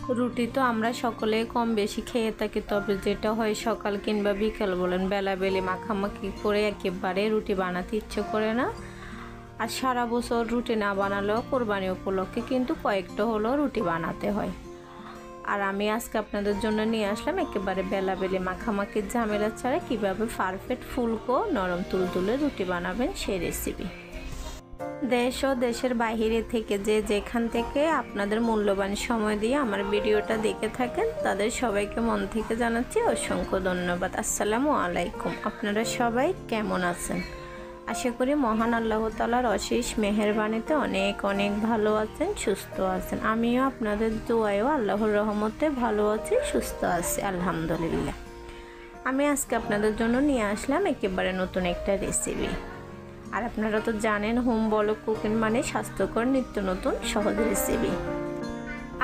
রুটি তো আমরা সকলে কম বেশি খেয়ে থাকি, তবে যেটা হয় সকাল কিংবা বিকাল বলেন বেলাবেলি মাখামাখি করে একেবারে রুটি বানাতে ইচ্ছে করে না। আর সারা বছর রুটি না বানালেও কোরবানি উপলক্ষে কিন্তু কয়েকটা হলেও রুটি বানাতে হয়। আর আমি আজকে আপনাদের জন্য নিয়ে আসলাম একেবারে বেলাবেলি মাখামাখির ঝামেলা ছাড়া কীভাবে পারফেক্ট ফুলকো নরম তুলতুলে রুটি বানাবেন সেই রেসিপি। দেশ ও দেশের বাইরে থেকে যেখান থেকে আপনাদের মূল্যবান সময় দিয়ে আমার ভিডিওটা দেখে থাকেন তাদের সবাইকে মন থেকে জানাচ্ছি অসংখ্য ধন্যবাদ। আসসালামু আলাইকুম। আপনারা সবাই কেমন আছেন? আশা করি মহান আল্লাহ তাআলার অশেষ মেহেরবানিতে অনেক অনেক ভালো আছেন, সুস্থ আছেন। আমিও আপনাদের দোয়ায়ও আল্লাহর রহমতে ভালো আছি, সুস্থ আছি আলহামদুলিল্লাহ। আমি আজকে আপনাদের জন্য নিয়ে আসলাম একেবারে নতুন একটা রেসিপি। আর আপনারা তো জানেন হোম ব্লগ কুকিং মানে স্বাস্থ্যকর নিত্য নতুন সহজ রেসিপি।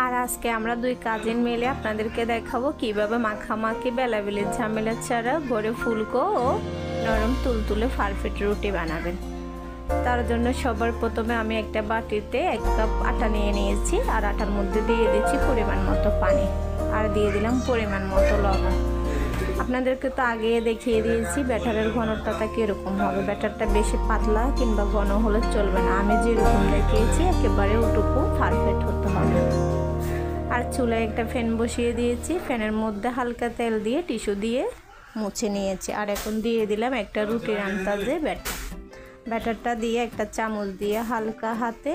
আর আজকে আমরা দুই কাজিন মিলে আপনাদেরকে দেখাবো কিভাবে মাখামাখি বেলাবেলির ঝামেলা ছাড়া ঘরে ফুলকো ও নরম তুলতুলে পারফেক্ট রুটি বানাবেন। তার জন্য সবার প্রথমে আমি একটা বাটিতে 1 কাপ আটা নিয়ে নিয়েছি। আর আটার মধ্যে দিয়ে দিচ্ছি পরিমাণ মতো পানি, আর দিয়ে দিলাম পরিমাণ মতো লবণ। আপনাদেরকে তো আগে দেখিয়ে দিয়েছি ব্যাটারের ঘনত্বটা কীরকম হবে। ব্যাটারটা বেশি পাতলা কিংবা ঘন হলে চলবে না, আমি যেরকম দেখিয়েছি একেবারে ওটুকু পারফেক্ট হতে হবে। আর চুলায় একটা ফ্যান বসিয়ে দিয়েছি, ফ্যানের মধ্যে হালকা তেল দিয়ে টিস্যু দিয়ে মুছে নিয়েছি। আর এখন দিয়ে দিলাম একটা রুটির আন্দাজে ব্যাটারটা দিয়ে একটা চামচ দিয়ে হালকা হাতে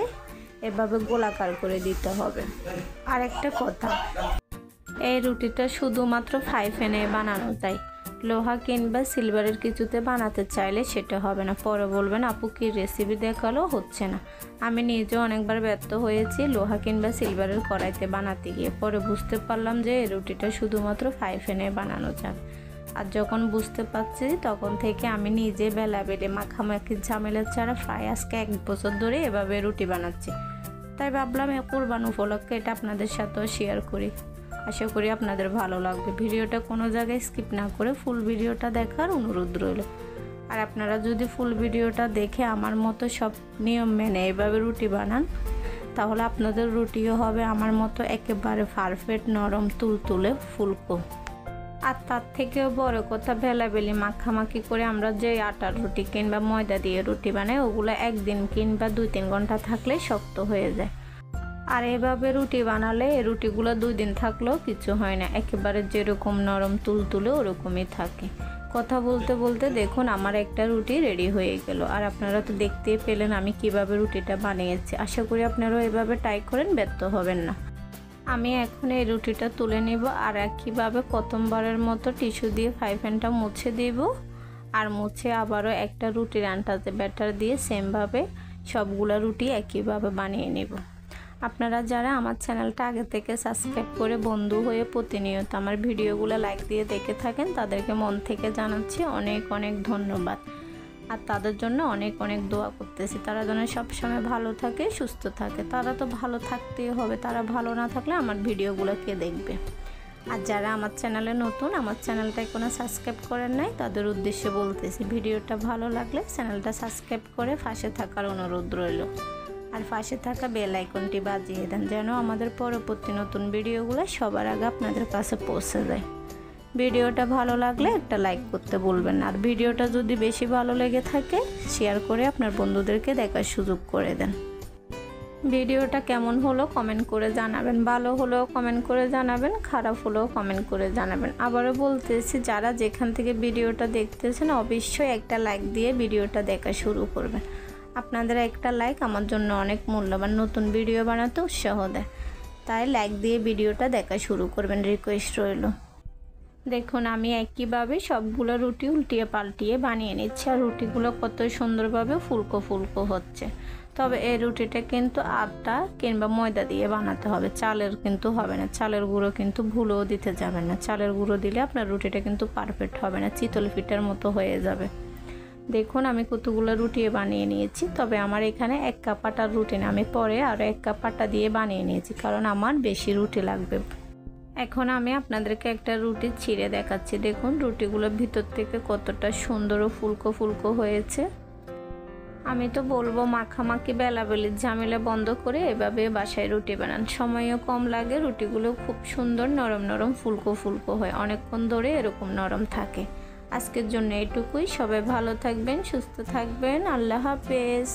এভাবে গোলাকার করে দিতে হবে। আর একটা কথা, এই রুটিটা শুধুমাত্র ফ্রাই প্যানে বানানো যায়, লোহা কিংবা সিলভারের কিছুতে বানাতে চাইলে সেটা হবে না। পরে বলবেন আপু কি রেসিপি দেখালো হচ্ছে না। আমি নিজেও অনেকবার ব্যর্থ হয়েছি লোহা কিংবা সিলভারের কড়াইতে বানাতে গিয়ে। পরে বুঝতে পারলাম যে এই রুটিটা শুধুমাত্র ফ্রাই প্যানে বানানো যায়। আর যখন বুঝতে পারছি তখন থেকে আমি নিজে বেলাবেলি মাখামাখির ঝামেলা ছাড়া প্রায় আজকে 1 বছর ধরে এভাবে রুটি বানাচ্ছি। তাই ভাবলাম কোরবানি উপলক্ষে এটা আপনাদের সাথেও শেয়ার করি। আশা করি আপনাদের ভালো লাগবে। ভিডিওটা কোনো জায়গায় স্কিপ না করে ফুল ভিডিওটা দেখার অনুরোধ রইল। আর আপনারা যদি ফুল ভিডিওটা দেখে আমার মতো সব নিয়ম মেনে এভাবে রুটি বানান তাহলে আপনাদের রুটিও হবে আমার মতো একেবারে পারফেক্ট নরম তুলতুলে ফুলকো। আর তার থেকেও বড় কথা, বেলাবেলি মাখামাখি করে আমরা যে আটার রুটি কিংবা ময়দা দিয়ে রুটি বানাই ওগুলো একদিন কিংবা 2-3 ঘন্টা থাকলে শক্ত হয়ে যায়। আর এভাবে রুটি বানালে এই রুটিগুলো 2 দিন থাকলেও কিছু হয় না, একেবারে যেরকম নরম তুলতুলে ওরকমই থাকে। কথা বলতে বলতে দেখুন আমার একটা রুটি রেডি হয়ে গেল। আর আপনারা তো দেখতেই পেলেন আমি কিভাবে রুটিটা বানিয়েছি। আশা করি আপনারাও এভাবে ট্রাই করেন, ব্যর্থ হবেন না। আমি এখন এই রুটিটা তুলে নেব। আর একইভাবে প্রথমবারের মতো টিস্যু দিয়ে ফ্রাই প্যানটা মুছে দেব। আর মুছে আবারও একটা রুটির আন্দাজে ব্যাটার দিয়ে সেমভাবে সবগুলা রুটি একইভাবে বানিয়ে নেব। আপনারা যারা আমার চ্যানেলটা আগে থেকে সাবস্ক্রাইব করে বন্ধু হয়ে প্রতিনিয়ত আমার ভিডিওগুলো লাইক দিয়ে দেখে থাকেন তাদেরকে মন থেকে জানাচ্ছি অনেক অনেক ধন্যবাদ। আর তাদের জন্য অনেক অনেক দোয়া করতেছি, তারা যেন সবসময় ভালো থাকে সুস্থ থাকে। তারা তো ভালো থাকতেই হবে, তারা ভালো না থাকলে আমার ভিডিওগুলো কে দেখবে। আর যারা আমার চ্যানেলে নতুন, আমার চ্যানেলটা এখনো সাবস্ক্রাইব করেন নাই, তাদের উদ্দেশ্যে বলতেছি ভিডিওটা ভালো লাগলে চ্যানেলটা সাবস্ক্রাইব করে পাশে থাকার অনুরোধ রইল। আর পাশে থাকা বেল আইকনটি বাজিয়ে দেন যেন আমাদের পরবর্তী নতুন ভিডিওগুলো সবার আগে আপনাদের কাছে পৌঁছে যায়। ভিডিওটা ভালো লাগলে একটা লাইক করতে ভুলবেন না। আর ভিডিওটা যদি বেশি ভালো লেগে থাকে শেয়ার করে আপনার বন্ধুদেরকে দেখার সুযোগ করে দেন। ভিডিওটা কেমন হলো কমেন্ট করে জানাবেন, ভালো হলেও কমেন্ট করে জানাবেন, খারাপ হলেও কমেন্ট করে জানাবেন। আবারও বলতেছি যারা যেখান থেকে ভিডিওটা দেখতেছেন অবশ্যই একটা লাইক দিয়ে ভিডিওটা দেখা শুরু করবেন। আপনাদের একটা লাইক আমার জন্য অনেক মূল্যবান, নতুন ভিডিও বানাতে উৎসাহ দেয়। তাই লাইক দিয়ে ভিডিওটা দেখা শুরু করবেন, রিকোয়েস্ট রইল। দেখুন আমি একইভাবে সবগুলো রুটি উল্টিয়ে পাল্টিয়ে বানিয়ে নিচ্ছি। আর রুটিগুলো কত সুন্দরভাবে ফুলকো ফুলকো হচ্ছে। তবে এই রুটিটা কিন্তু আটা কিংবা ময়দা দিয়ে বানাতে হবে, চালের কিন্তু হবে না। চালের গুঁড়ো কিন্তু ভুলেও দিতে যাবেন না, চালের গুঁড়ো দিলে আপনার রুটিটা কিন্তু পারফেক্ট হবে না, চিতল পিঠার মতো হয়ে যাবে। দেখুন আমি কতগুলো রুটি বানিয়ে নিয়েছি। তবে আমার এখানে 1 কাপ আটার রুটি না, আমি পরে আরও 1 কাপ আটা দিয়ে বানিয়ে নিয়েছি কারণ আমার বেশি রুটি লাগবে। এখন আমি আপনাদেরকে একটা রুটি ছিঁড়ে দেখাচ্ছি। দেখুন রুটিগুলো ভিতর থেকে কতটা সুন্দর ও ফুলকো ফুলকো হয়েছে। আমি তো বলবো মাখামাখি বেলাবেলির ঝামেলা বন্ধ করে এভাবে বাসায় রুটি বানান, সময়ও কম লাগে, রুটিগুলো খুব সুন্দর নরম নরম ফুলকো ফুলকো হয়, অনেকক্ষণ ধরে এরকম নরম থাকে। আজকের জন্য এটুকুই। সবাই ভালো থাকবেন, সুস্থ থাকবেন। আল্লাহ হাফেজ।